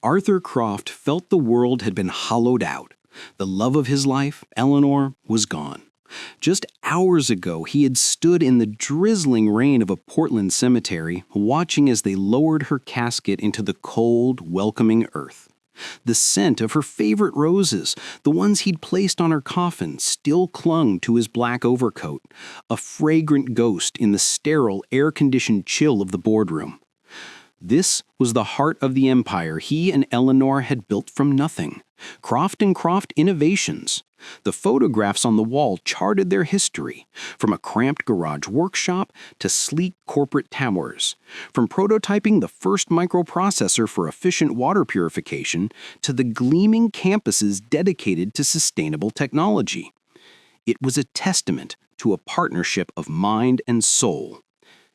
Arthur Croft felt the world had been hollowed out. The love of his life, Eleanor, was gone. Just hours ago, he had stood in the drizzling rain of a Portland cemetery, watching as they lowered her casket into the cold, welcoming earth. The scent of her favorite roses, the ones he'd placed on her coffin, still clung to his black overcoat, a fragrant ghost in the sterile, air-conditioned chill of the boardroom. This was the heart of the empire he and Eleanor had built from nothing. Croft & Croft Innovations. The photographs on the wall charted their history, from a cramped garage workshop to sleek corporate towers, from prototyping the first microprocessor for efficient water purification to the gleaming campuses dedicated to sustainable technology. It was a testament to a partnership of mind and soul.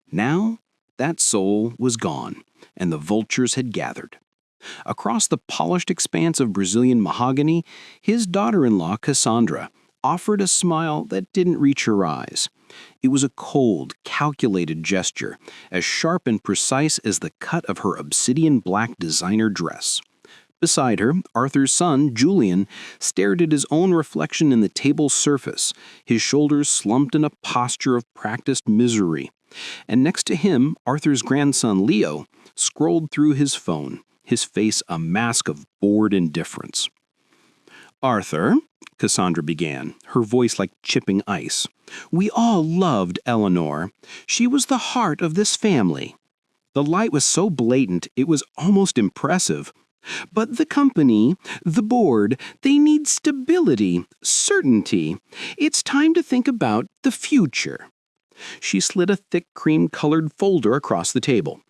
Now, that soul was gone, and the vultures had gathered. Across the polished expanse of Brazilian mahogany, his daughter-in-law, Cassandra, offered a smile that didn't reach her eyes. It was a cold, calculated gesture, as sharp and precise as the cut of her obsidian-black designer dress. Beside her, Arthur's son, Julian, stared at his own reflection in the table's surface, his shoulders slumped in a posture of practiced misery. And next to him, Arthur's grandson, Leo, scrolled through his phone, his face a mask of bored indifference. "Arthur," Cassandra began, her voice like chipping ice, "we all loved Eleanor. She was the heart of this family." The light was so blatant it was almost impressive. "But the company, the board, they need stability, certainty. It's time to think about the future." She slid a thick cream-colored folder across the table.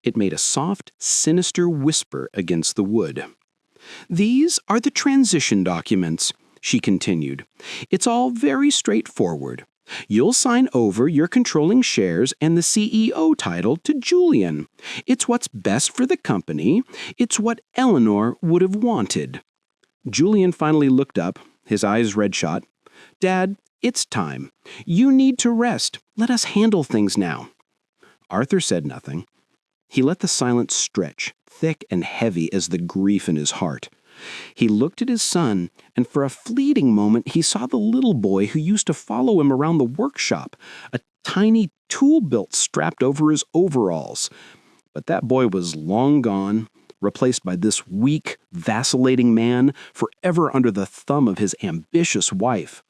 It made a soft, sinister whisper against the wood. "These are the transition documents," she continued. "It's all very straightforward. You'll sign over your controlling shares and the CEO title to Julian. It's what's best for the company. It's what Eleanor would have wanted." Julian finally looked up, his eyes red-shot. "Dad, it's time. You need to rest. Let us handle things now." Arthur said nothing. He let the silence stretch, thick and heavy as the grief in his heart. He looked at his son, and for a fleeting moment he saw the little boy who used to follow him around the workshop, a tiny tool belt strapped over his overalls. But that boy was long gone, replaced by this weak, vacillating man, forever under the thumb of his ambitious wife.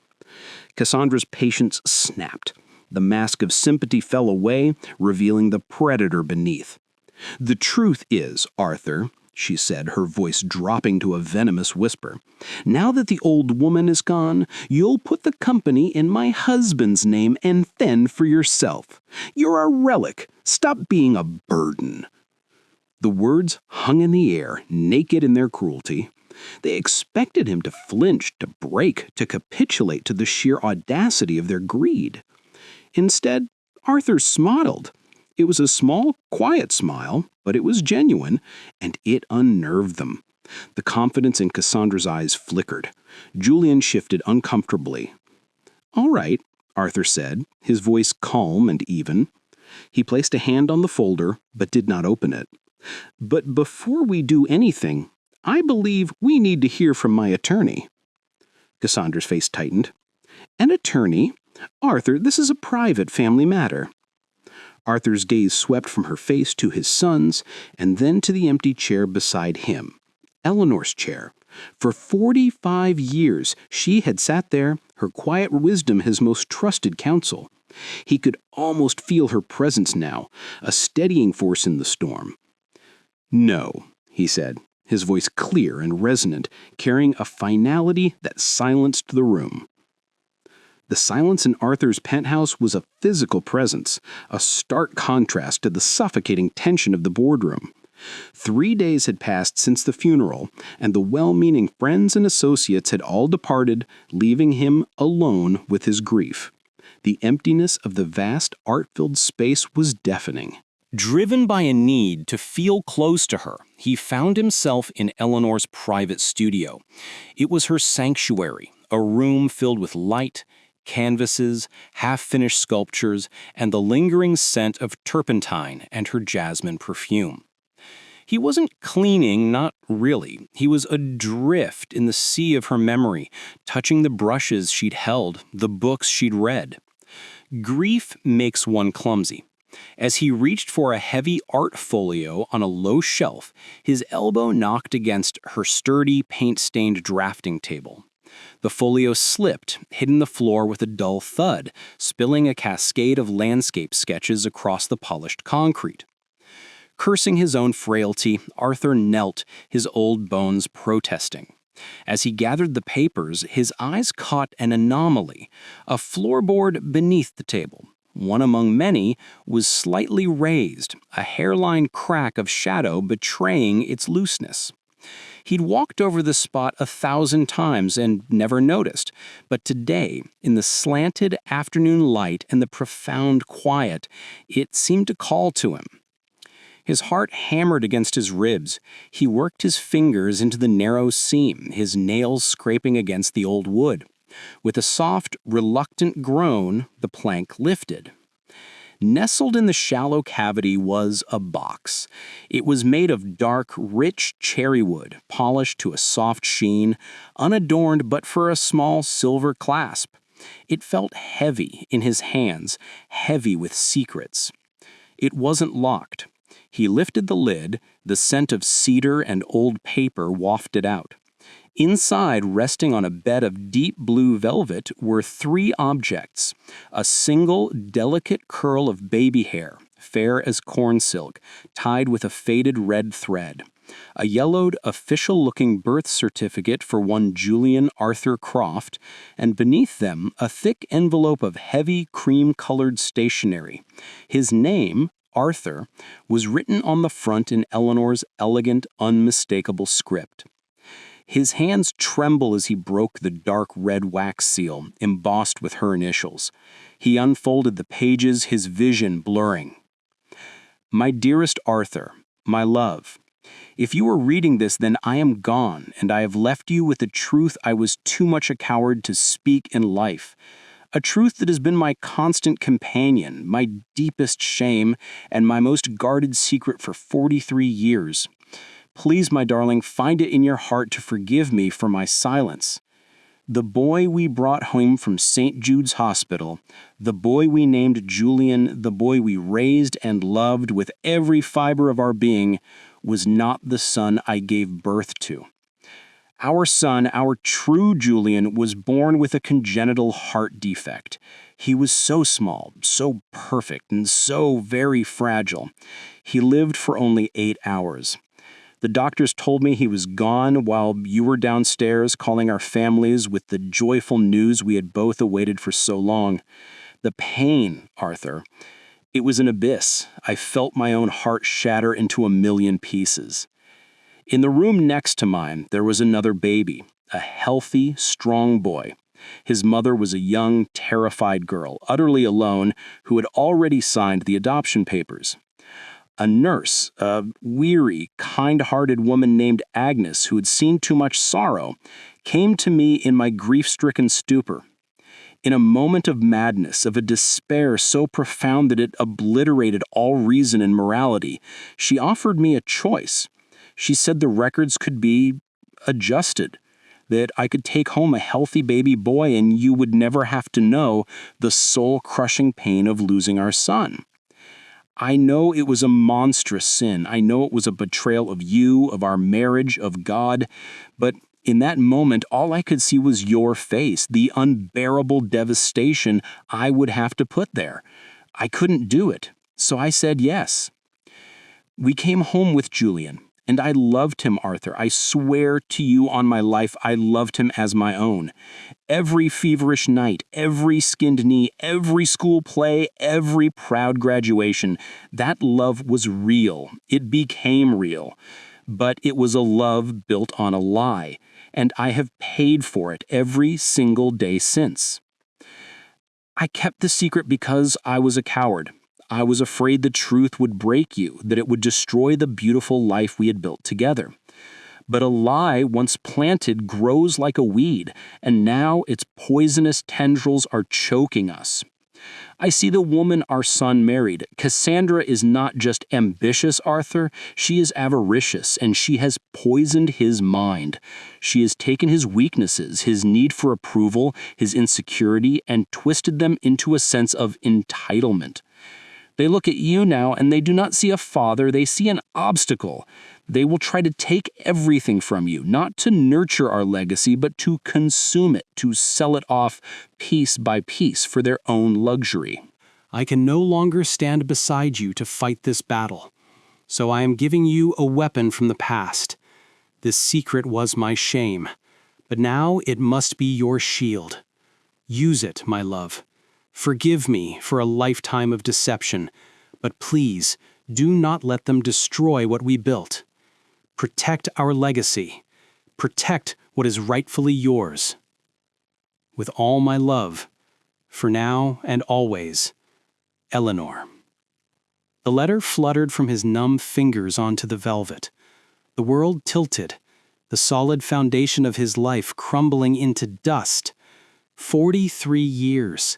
Cassandra's patience snapped. The mask of sympathy fell away, revealing the predator beneath. "The truth is, Arthur," she said, her voice dropping to a venomous whisper, "now that the old woman is gone, you'll put the company in my husband's name and fend for yourself. You're a relic. Stop being a burden." The words hung in the air, naked in their cruelty. They expected him to flinch, to break, to capitulate to the sheer audacity of their greed. Instead, Arthur smiled. It was a small, quiet smile, but it was genuine, and it unnerved them. The confidence in Cassandra's eyes flickered. Julian shifted uncomfortably. "All right," Arthur said, his voice calm and even. He placed a hand on the folder, but did not open it. "But before we do anything, I believe we need to hear from my attorney." Cassandra's face tightened. "An attorney? Arthur, this is a private family matter." Arthur's gaze swept from her face to his son's, and then to the empty chair beside him. Eleanor's chair. For 45 years, she had sat there, her quiet wisdom his most trusted counsel. He could almost feel her presence now, a steadying force in the storm. "No," he said, his voice clear and resonant, carrying a finality that silenced the room. The silence in Arthur's penthouse was a physical presence, a stark contrast to the suffocating tension of the boardroom. 3 days had passed since the funeral, and the well-meaning friends and associates had all departed, leaving him alone with his grief. The emptiness of the vast, art-filled space was deafening. Driven by a need to feel close to her, he found himself in Eleanor's private studio. It was her sanctuary, a room filled with light, canvases, half-finished sculptures, and the lingering scent of turpentine and her jasmine perfume. He wasn't cleaning, not really. He was adrift in the sea of her memory, touching the brushes she'd held, the books she'd read. Grief makes one clumsy. As he reached for a heavy art folio on a low shelf, his elbow knocked against her sturdy, paint-stained drafting table. The folio slipped, hitting the floor with a dull thud, spilling a cascade of landscape sketches across the polished concrete. Cursing his own frailty, Arthur knelt, his old bones protesting. As he gathered the papers, his eyes caught an anomaly, a floorboard beneath the table. One among many was slightly raised, a hairline crack of shadow betraying its looseness. He'd walked over the spot 1,000 times and never noticed, but today, in the slanted afternoon light and the profound quiet, it seemed to call to him. His heart hammered against his ribs. He worked his fingers into the narrow seam, his nails scraping against the old wood. With a soft, reluctant groan, the plank lifted. Nestled in the shallow cavity was a box. It was made of dark, rich cherry wood, polished to a soft sheen, unadorned but for a small silver clasp. It felt heavy in his hands, heavy with secrets. It wasn't locked. He lifted the lid, the scent of cedar and old paper wafted out. Inside, resting on a bed of deep blue velvet, were 3 objects: a single, delicate curl of baby hair, fair as corn silk, tied with a faded red thread, a yellowed, official-looking birth certificate for one Julian Arthur Croft, and beneath them a thick envelope of heavy, cream-colored stationery. His name, Arthur, was written on the front in Eleanor's elegant, unmistakable script. His hands trembled as he broke the dark red wax seal, embossed with her initials. He unfolded the pages, his vision blurring. My dearest Arthur, my love, if you are reading this, then I am gone, and I have left you with a truth I was too much a coward to speak in life. A truth that has been my constant companion, my deepest shame, and my most guarded secret for 43 years. Please, my darling, find it in your heart to forgive me for my silence. The boy we brought home from St. Jude's Hospital, the boy we named Julian, the boy we raised and loved with every fiber of our being, was not the son I gave birth to. Our son, our true Julian, was born with a congenital heart defect. He was so small, so perfect, and so very fragile. He lived for only 8 hours. The doctors told me he was gone while you were downstairs calling our families with the joyful news we had both awaited for so long. The pain, Arthur. It was an abyss. I felt my own heart shatter into a million pieces. In the room next to mine, there was another baby, a healthy, strong boy. His mother was a young, terrified girl, utterly alone, who had already signed the adoption papers. A nurse, a weary, kind-hearted woman named Agnes, who had seen too much sorrow, came to me in my grief-stricken stupor. In a moment of madness, of a despair so profound that it obliterated all reason and morality, she offered me a choice. She said the records could be adjusted, that I could take home a healthy baby boy and you would never have to know the soul-crushing pain of losing our son. I know it was a monstrous sin. I know it was a betrayal of you, of our marriage, of God. But in that moment, all I could see was your face, the unbearable devastation I would have to put there. I couldn't do it, so I said yes. We came home with Julian, and I loved him, Arthur. I swear to you on my life, I loved him as my own. Every feverish night, every skinned knee, every school play, every proud graduation, that love was real. It became real. But it was a love built on a lie, and I have paid for it every single day since. I kept the secret because I was a coward. I was afraid the truth would break you, that it would destroy the beautiful life we had built together. But a lie, once planted, grows like a weed, and now its poisonous tendrils are choking us. I see the woman our son married. Cassandra is not just ambitious, Arthur. She is avaricious, and she has poisoned his mind. She has taken his weaknesses, his need for approval, his insecurity, and twisted them into a sense of entitlement. They look at you now, and they do not see a father, they see an obstacle. They will try to take everything from you, not to nurture our legacy, but to consume it, to sell it off piece by piece for their own luxury. I can no longer stand beside you to fight this battle, so I am giving you a weapon from the past. This secret was my shame, but now it must be your shield. Use it, my love. Forgive me for a lifetime of deception, but please do not let them destroy what we built. Protect our legacy. Protect what is rightfully yours. With all my love, for now and always, Eleanor. The letter fluttered from his numb fingers onto the velvet. The world tilted, the solid foundation of his life crumbling into dust. 43 years.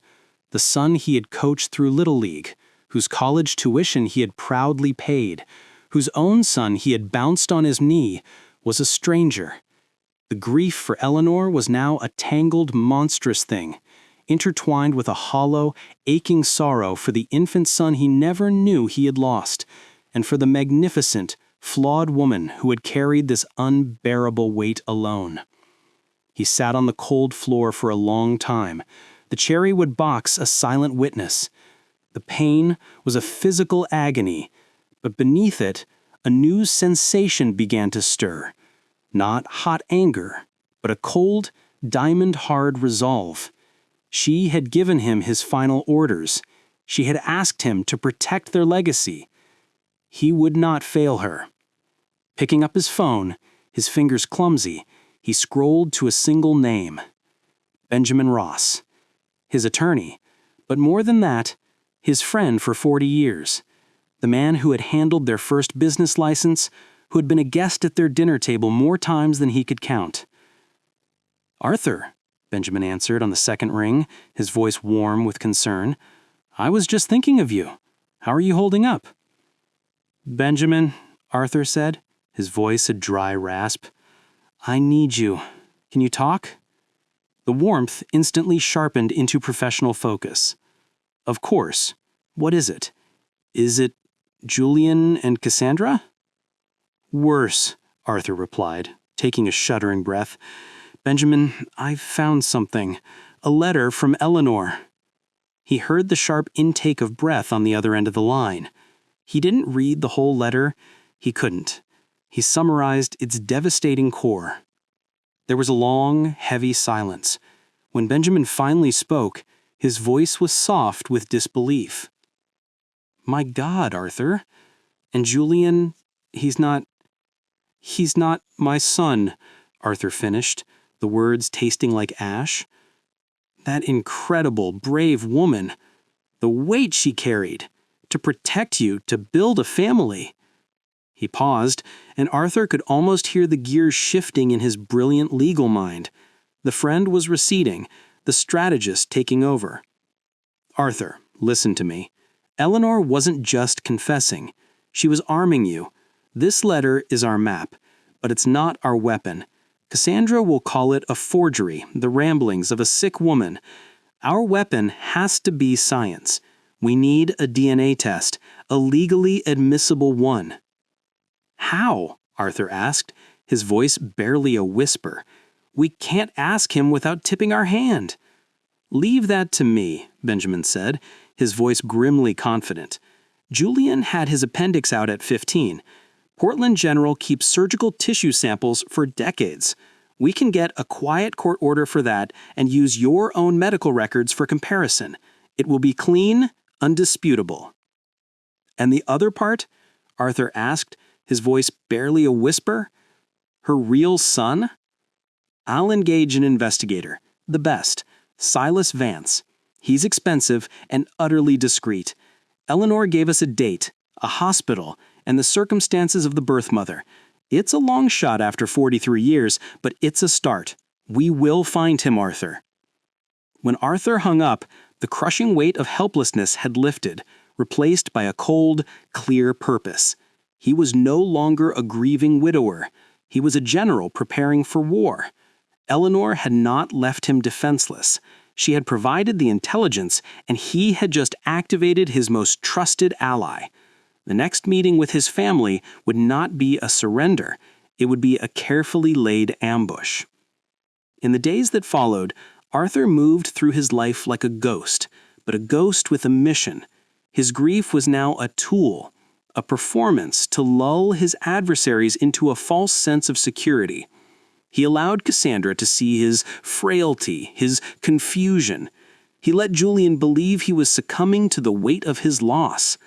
The son he had coached through Little League, whose college tuition he had proudly paid, whose own son he had bounced on his knee, was a stranger. The grief for Eleanor was now a tangled, monstrous thing, intertwined with a hollow, aching sorrow for the infant son he never knew he had lost, and for the magnificent, flawed woman who had carried this unbearable weight alone. He sat on the cold floor for a long time. The cherrywood box a silent witness. The pain was a physical agony, but beneath it, a new sensation began to stir. Not hot anger, but a cold, diamond-hard resolve. She had given him his final orders. She had asked him to protect their legacy. He would not fail her. Picking up his phone, his fingers clumsy, he scrolled to a single name. Benjamin Ross. His attorney, but more than that, his friend for 40 years. The man who had handled their first business license, who had been a guest at their dinner table more times than he could count. "Arthur," Benjamin answered on the second ring, his voice warm with concern. "I was just thinking of you. How are you holding up?" "Benjamin," Arthur said, his voice a dry rasp. "I need you. Can you talk?" The warmth instantly sharpened into professional focus. "Of course. What is it? Is it Julian and Cassandra?" "Worse," Arthur replied, taking a shuddering breath. "Benjamin, I've found something. A letter from Eleanor." He heard the sharp intake of breath on the other end of the line. He didn't read the whole letter. He couldn't. He summarized its devastating core. There was a long, heavy silence. When Benjamin finally spoke, his voice was soft with disbelief. "My God, Arthur. And Julian, he's not my son," Arthur finished, the words tasting like ash. "That incredible, brave woman, the weight she carried, to protect you, to build a family." He paused, and Arthur could almost hear the gears shifting in his brilliant legal mind. The friend was receding, the strategist taking over. "Arthur, listen to me. Eleanor wasn't just confessing. She was arming you. This letter is our map, but it's not our weapon. Cassandra will call it a forgery, the ramblings of a sick woman. Our weapon has to be science. We need a DNA test, a legally admissible one." "How?" Arthur asked, his voice barely a whisper. "We can't ask him without tipping our hand." "Leave that to me," Benjamin said, his voice grimly confident. "Julian had his appendix out at 15. Portland General keeps surgical tissue samples for decades. We can get a quiet court order for that and use your own medical records for comparison. It will be clean, undisputable." "And the other part?" Arthur asked, his voice barely a whisper. "Her real son?" "I'll engage an investigator, the best, Silas Vance. He's expensive and utterly discreet. Eleanor gave us a date, a hospital, and the circumstances of the birth mother. It's a long shot after 43 years, but it's a start. We will find him, Arthur." When Arthur hung up, The crushing weight of helplessness had lifted, replaced by a cold, clear purpose. He was no longer a grieving widower. He was a general preparing for war. Eleanor had not left him defenseless. She had provided the intelligence, and he had just activated his most trusted ally. The next meeting with his family would not be a surrender. It would be a carefully laid ambush. In the days that followed, Arthur moved through his life like a ghost, but a ghost with a mission. His grief was now a tool, a performance to lull his adversaries into a false sense of security. He allowed Cassandra to see his frailty, his confusion. He let Julian believe he was succumbing to the weight of his loss.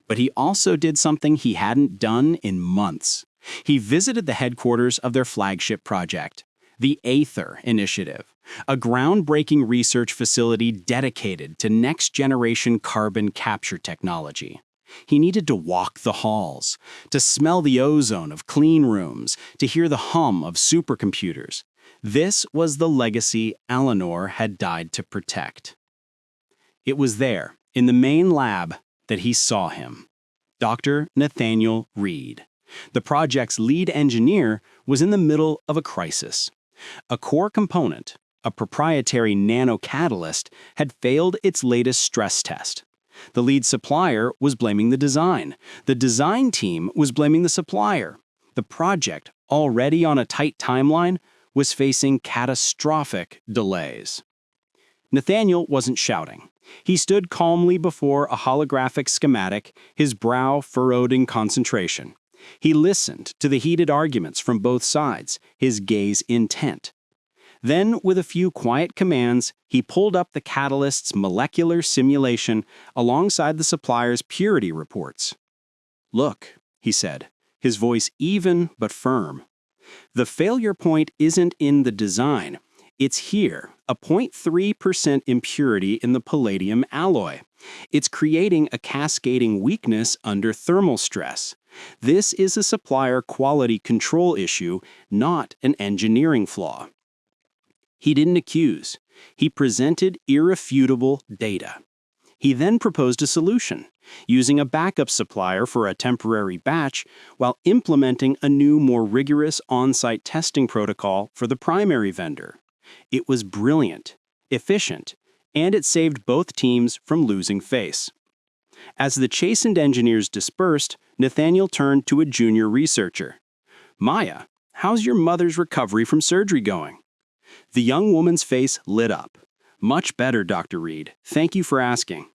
But he also did something he hadn't done in months. He visited the headquarters of their flagship project, the Aether Initiative, a groundbreaking research facility dedicated to next-generation carbon capture technology. He needed to walk the halls, to smell the ozone of clean rooms, to hear the hum of supercomputers. This was the legacy Eleanor had died to protect. It was there, in the main lab, that he saw him. Dr. Nathaniel Reed, the project's lead engineer, was in the middle of a crisis. A core component, a proprietary nanocatalyst, had failed its latest stress test. The lead supplier was blaming the design. The design team was blaming the supplier. The project, already on a tight timeline, was facing catastrophic delays. Nathaniel wasn't shouting. He stood calmly before a holographic schematic, his brow furrowed in concentration. He listened to the heated arguments from both sides, his gaze intent. Then, with a few quiet commands, he pulled up the catalyst's molecular simulation alongside the supplier's purity reports. "Look," he said, his voice even but firm. "The failure point isn't in the design. It's here, a 0.3% impurity in the palladium alloy. It's creating a cascading weakness under thermal stress. This is a supplier quality control issue, not an engineering flaw." He didn't accuse. He presented irrefutable data. He then proposed a solution, using a backup supplier for a temporary batch while implementing a new, more rigorous on-site testing protocol for the primary vendor. It was brilliant, efficient, and it saved both teams from losing face. As the chastened engineers dispersed, Nathaniel turned to a junior researcher. "Maya, how's your mother's recovery from surgery going?" The young woman's face lit up. "Much better, Dr. Reed. Thank you for asking."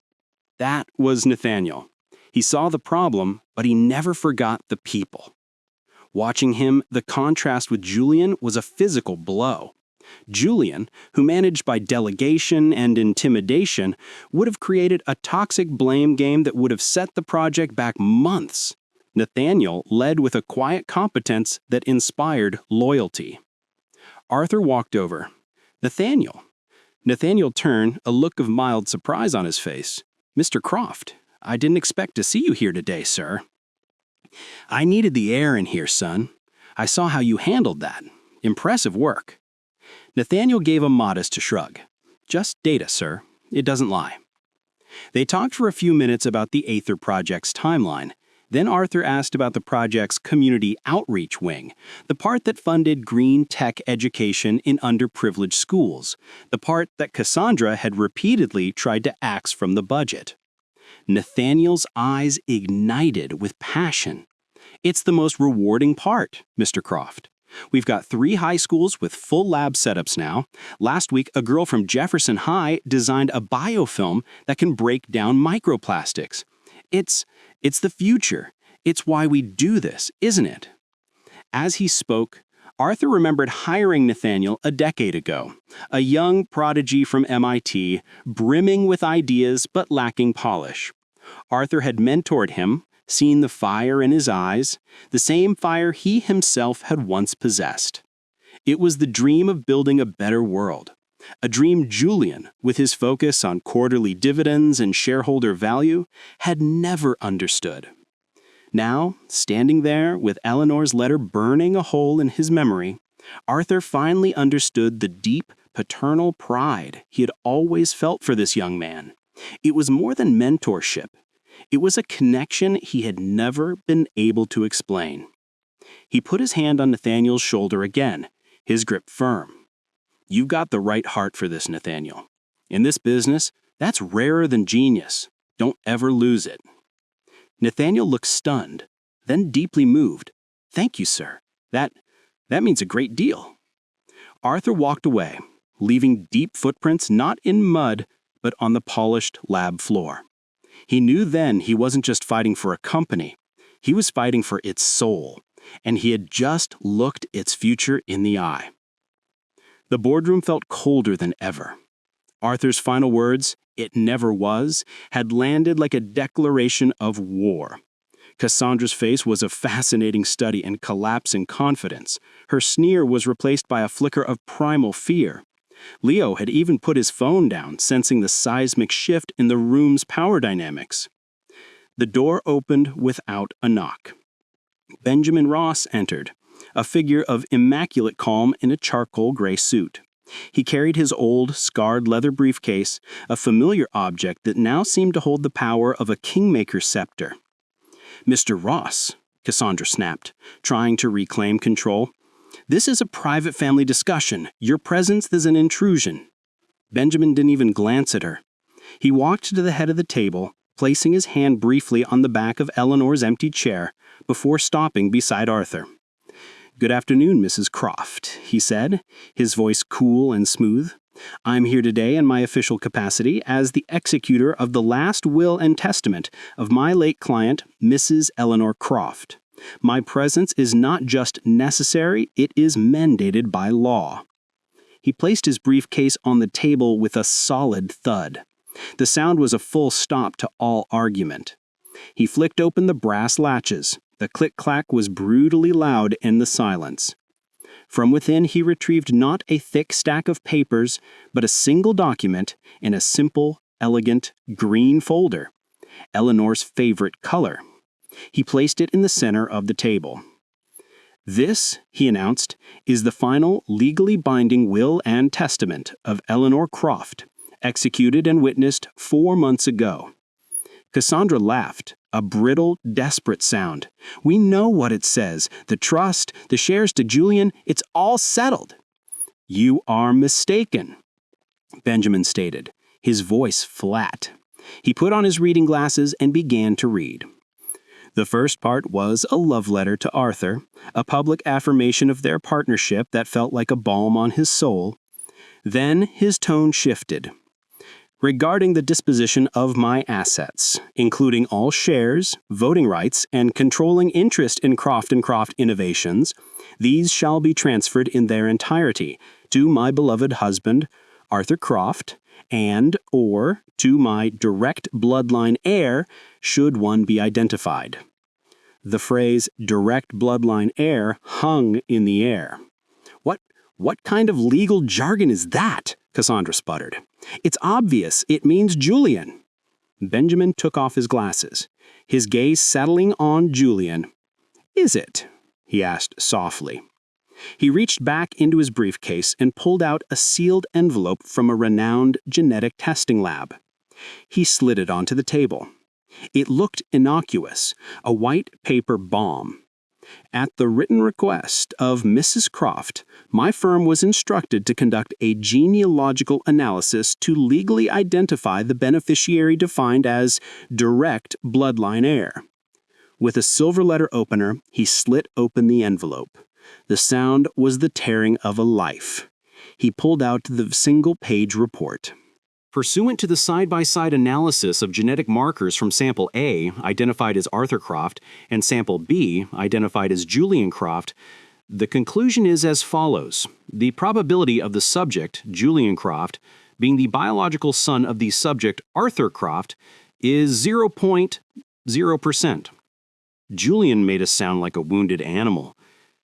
That was Nathaniel. He saw the problem, but he never forgot the people. Watching him, the contrast with Julian was a physical blow. Julian, who managed by delegation and intimidation, would have created a toxic blame game that would have set the project back months. Nathaniel led with a quiet competence that inspired loyalty. Arthur walked over. "Nathaniel." Nathaniel turned, a look of mild surprise on his face. "Mr. Croft, I didn't expect to see you here today, sir." "I needed the air in here, son. I saw how you handled that. Impressive work." Nathaniel gave a modest shrug. "Just data, sir. It doesn't lie." They talked for a few minutes about the Aether project's timeline. Then Arthur asked about the project's community outreach wing, the part that funded green tech education in underprivileged schools, the part that Cassandra had repeatedly tried to axe from the budget. Nathaniel's eyes ignited with passion. "It's the most rewarding part, Mr. Croft. We've got 3 high schools with full lab setups now. Last week, a girl from Jefferson High designed a biofilm that can break down microplastics. It's the future. It's why we do this, isn't it?" As he spoke, Arthur remembered hiring Nathaniel a decade ago, a young prodigy from MIT, brimming with ideas but lacking polish. Arthur had mentored him, seen the fire in his eyes, the same fire he himself had once possessed. It was the dream of building a better world, a dream Julian, with his focus on quarterly dividends and shareholder value, had never understood. Now, standing there with Eleanor's letter burning a hole in his memory, Arthur finally understood the deep, paternal pride he had always felt for this young man. It was more than mentorship. It was a connection he had never been able to explain. He put his hand on Nathaniel's shoulder again, his grip firm. "You've got the right heart for this, Nathaniel. In this business, that's rarer than genius. Don't ever lose it." Nathaniel looked stunned, then deeply moved. "Thank you, sir. That means a great deal." Arthur walked away, leaving deep footprints not in mud, but on the polished lab floor. He knew then he wasn't just fighting for a company. He was fighting for its soul, and he had just looked its future in the eye. The boardroom felt colder than ever. Arthur's final words, "It never was," had landed like a declaration of war. Cassandra's face was a fascinating study in collapsing confidence. Her sneer was replaced by a flicker of primal fear. Leo had even put his phone down, sensing the seismic shift in the room's power dynamics. The door opened without a knock. Benjamin Ross entered, a figure of immaculate calm in a charcoal gray suit. He carried his old, scarred leather briefcase, a familiar object that now seemed to hold the power of a kingmaker's scepter. "Mr. Ross," Cassandra snapped, trying to reclaim control. "This is a private family discussion. Your presence is an intrusion." Benjamin didn't even glance at her. He walked to the head of the table, placing his hand briefly on the back of Eleanor's empty chair, before stopping beside Arthur. "Good afternoon, Mrs. Croft," he said, his voice cool and smooth. "I'm here today in my official capacity as the executor of the last will and testament of my late client, Mrs. Eleanor Croft. My presence is not just necessary, it is mandated by law." He placed his briefcase on the table with a solid thud. The sound was a full stop to all argument. He flicked open the brass latches. The click-clack was brutally loud in the silence. From within he retrieved not a thick stack of papers, but a single document in a simple, elegant, green folder, Eleanor's favorite color. He placed it in the center of the table. "This," he announced, "is the final legally binding will and testament of Eleanor Croft, executed and witnessed 4 months ago." Cassandra laughed, a brittle, desperate sound. "We know what it says. The trust, the shares to Julian, it's all settled." "You are mistaken," Benjamin stated, his voice flat. He put on his reading glasses and began to read. The first part was a love letter to Arthur, a public affirmation of their partnership that felt like a balm on his soul. Then his tone shifted. "Regarding the disposition of my assets, including all shares, voting rights, and controlling interest in Croft & Croft Innovations, these shall be transferred in their entirety to my beloved husband, Arthur Croft, and/or to my direct bloodline heir, should one be identified." The phrase "direct bloodline heir" hung in the air. What kind of legal jargon is that?" Cassandra sputtered. "It's obvious. It means Julian." Benjamin took off his glasses, his gaze settling on Julian. "Is it?" he asked softly. He reached back into his briefcase and pulled out a sealed envelope from a renowned genetic testing lab. He slid it onto the table. It looked innocuous, a white paper bomb. "At the written request of Mrs. Croft, my firm was instructed to conduct a genealogical analysis to legally identify the beneficiary defined as direct bloodline heir." With a silver letter opener, he slit open the envelope. The sound was the tearing of a life. He pulled out the single-page report. Pursuant to the side-by-side analysis of genetic markers from sample A, identified as Arthur Croft, and sample B, identified as Julian Croft, the conclusion is as follows. The probability of the subject, Julian Croft, being the biological son of the subject, Arthur Croft, is 0.0%. Julian made us sound like a wounded animal.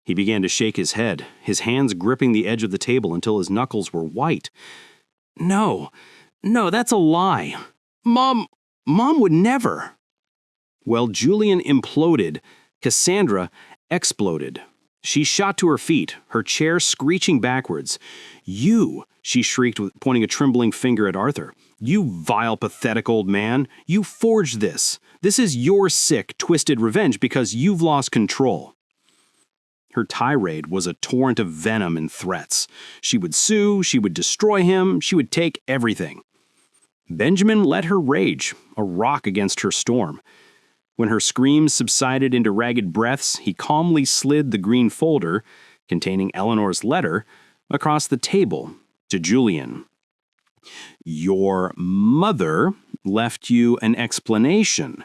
He began to shake his head, his hands gripping the edge of the table until his knuckles were white. No, that's a lie. Mom would never." Well, Julian imploded. Cassandra exploded. She shot to her feet, her chair screeching backwards. "You!" she shrieked, pointing a trembling finger at Arthur. "You vile, pathetic old man! You forged this! This is your sick, twisted revenge because you've lost control." Her tirade was a torrent of venom and threats. She would sue, she would destroy him, she would take everything. Benjamin let her rage, a rock against her storm. When her screams subsided into ragged breaths, he calmly slid the green folder, containing Eleanor's letter, across the table to Julian. "Your mother left you an explanation,"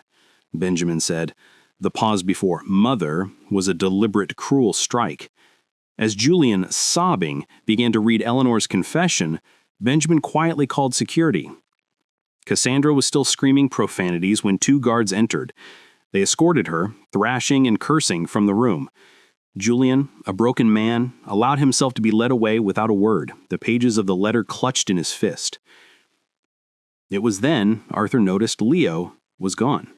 Benjamin said. The pause before "mother" was a deliberate, cruel strike. As Julian, sobbing, began to read Eleanor's confession, Benjamin quietly called security. Cassandra was still screaming profanities when 2 guards entered. They escorted her, thrashing and cursing, from the room. Julian, a broken man, allowed himself to be led away without a word, the pages of the letter clutched in his fist. It was then Arthur noticed Leo was gone.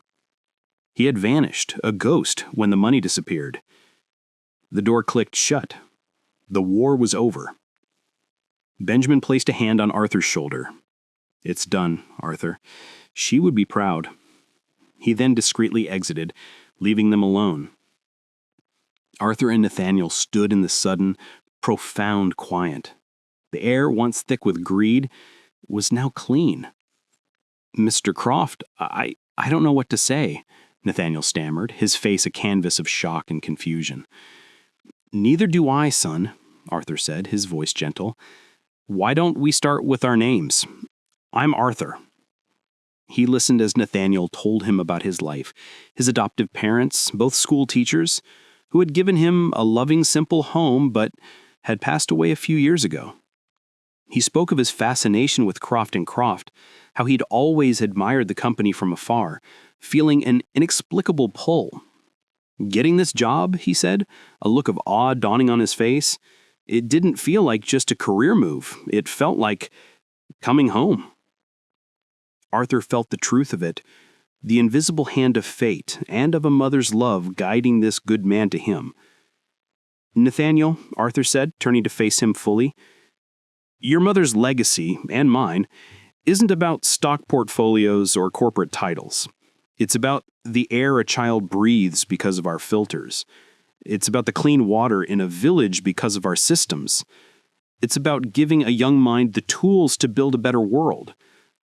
He had vanished, a ghost, when the money disappeared. The door clicked shut. The war was over. Benjamin placed a hand on Arthur's shoulder. "It's done, Arthur. She would be proud." He then discreetly exited, leaving them alone. Arthur and Nathaniel stood in the sudden, profound quiet. The air, once thick with greed, was now clean. "Mr. Croft, I don't know what to say," Nathaniel stammered, his face a canvas of shock and confusion. "Neither do I, son," Arthur said, his voice gentle. "Why don't we start with our names? I'm Arthur." He listened as Nathaniel told him about his life, his adoptive parents, both school teachers, who had given him a loving, simple home but had passed away a few years ago. He spoke of his fascination with Croft & Croft, how he'd always admired the company from afar, feeling an inexplicable pull. "Getting this job," he said, a look of awe dawning on his face, "it didn't feel like just a career move. It felt like coming home." Arthur felt the truth of it, the invisible hand of fate and of a mother's love guiding this good man to him. "Nathaniel," Arthur said, turning to face him fully, "your mother's legacy, and mine, isn't about stock portfolios or corporate titles. It's about the air a child breathes because of our filters. It's about the clean water in a village because of our systems. It's about giving a young mind the tools to build a better world.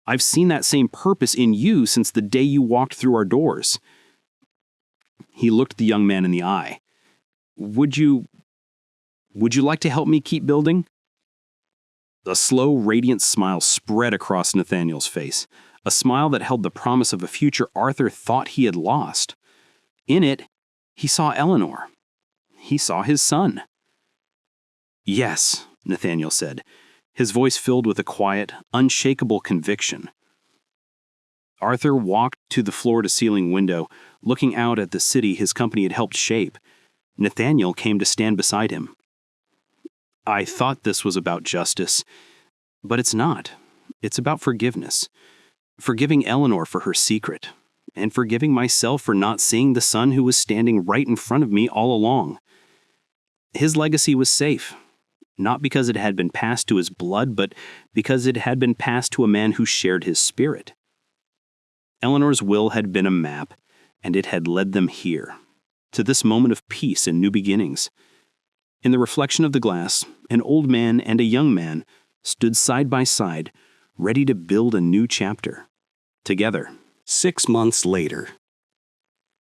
I've seen that same purpose in you since the day you walked through our doors." He looked the young man in the eye. Would you like to help me keep building?" A slow, radiant smile spread across Nathaniel's face, a smile that held the promise of a future Arthur thought he had lost. In it, he saw Eleanor. He saw his son. "Yes," Nathaniel said, his voice filled with a quiet, unshakable conviction. Arthur walked to the floor-to-ceiling window, looking out at the city his company had helped shape. Nathaniel came to stand beside him. "I thought this was about justice, but it's not. It's about forgiveness. Forgiving Eleanor for her secret, and forgiving myself for not seeing the son who was standing right in front of me all along. His legacy was safe, not because it had been passed to his blood, but because it had been passed to a man who shared his spirit. Eleanor's will had been a map, and it had led them here, to this moment of peace and new beginnings. In the reflection of the glass, an old man and a young man stood side by side, ready to build a new chapter. Together. 6 months later.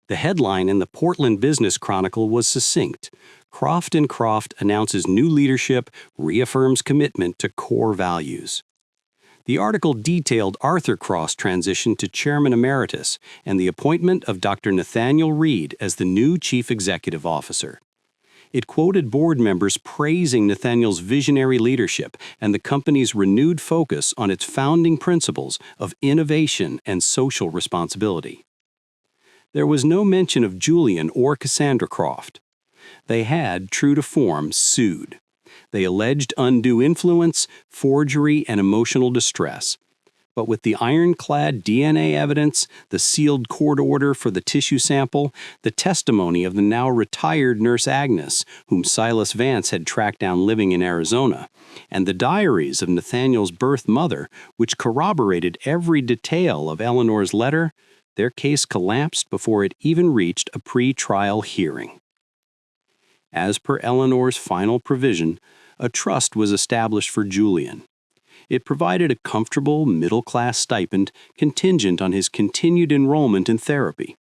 The headline in the Portland Business Chronicle was succinct. Croft & Croft announces new leadership, reaffirms commitment to core values. The article detailed Arthur Croft's transition to Chairman Emeritus and the appointment of Dr. Nathaniel Reed as the new Chief Executive Officer. It quoted board members praising Nathaniel's visionary leadership and the company's renewed focus on its founding principles of innovation and social responsibility. There was no mention of Julian or Cassandra Croft. They had, true to form, sued. They alleged undue influence, forgery, and emotional distress. But with the ironclad DNA evidence, the sealed court order for the tissue sample, the testimony of the now retired Nurse Agnes, whom Silas Vance had tracked down living in Arizona, and the diaries of Nathaniel's birth mother, which corroborated every detail of Eleanor's letter, their case collapsed before it even reached a pre-trial hearing. As per Eleanor's final provision, a trust was established for Julian. It provided a comfortable, middle-class stipend contingent on his continued enrollment in therapy.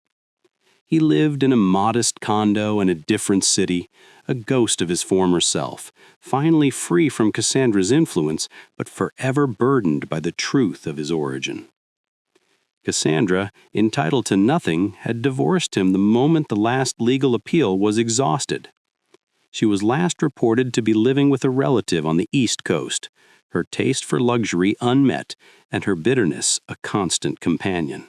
He lived in a modest condo in a different city, a ghost of his former self, finally free from Cassandra's influence, but forever burdened by the truth of his origin. Cassandra, entitled to nothing, had divorced him the moment the last legal appeal was exhausted. She was last reported to be living with a relative on the East Coast, her taste for luxury unmet, and her bitterness a constant companion.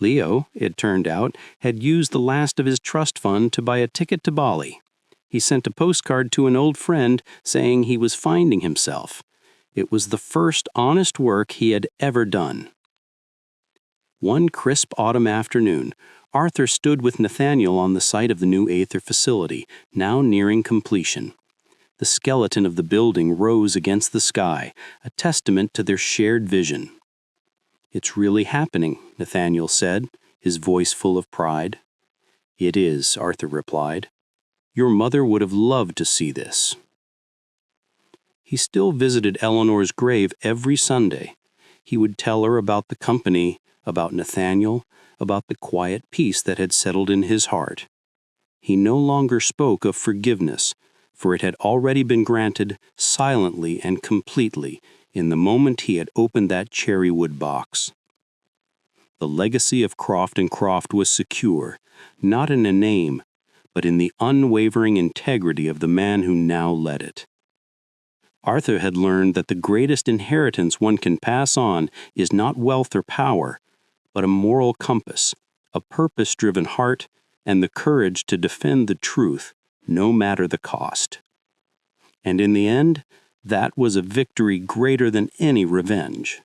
Leo, it turned out, had used the last of his trust fund to buy a ticket to Bali. He sent a postcard to an old friend saying he was finding himself. It was the first honest work he had ever done. One crisp autumn afternoon, Arthur stood with Nathaniel on the site of the new Aether facility, now nearing completion. The skeleton of the building rose against the sky, a testament to their shared vision. "It's really happening," Nathaniel said, his voice full of pride. "It is," Arthur replied. "Your mother would have loved to see this." He still visited Eleanor's grave every Sunday. He would tell her about the company, about Nathaniel, about the quiet peace that had settled in his heart. He no longer spoke of forgiveness, for it had already been granted silently and completely in the moment he had opened that cherrywood box. The legacy of Croft & Croft was secure, not in a name, but in the unwavering integrity of the man who now led it. Arthur had learned that the greatest inheritance one can pass on is not wealth or power, but a moral compass, a purpose-driven heart, and the courage to defend the truth, no matter the cost. And in the end, that was a victory greater than any revenge.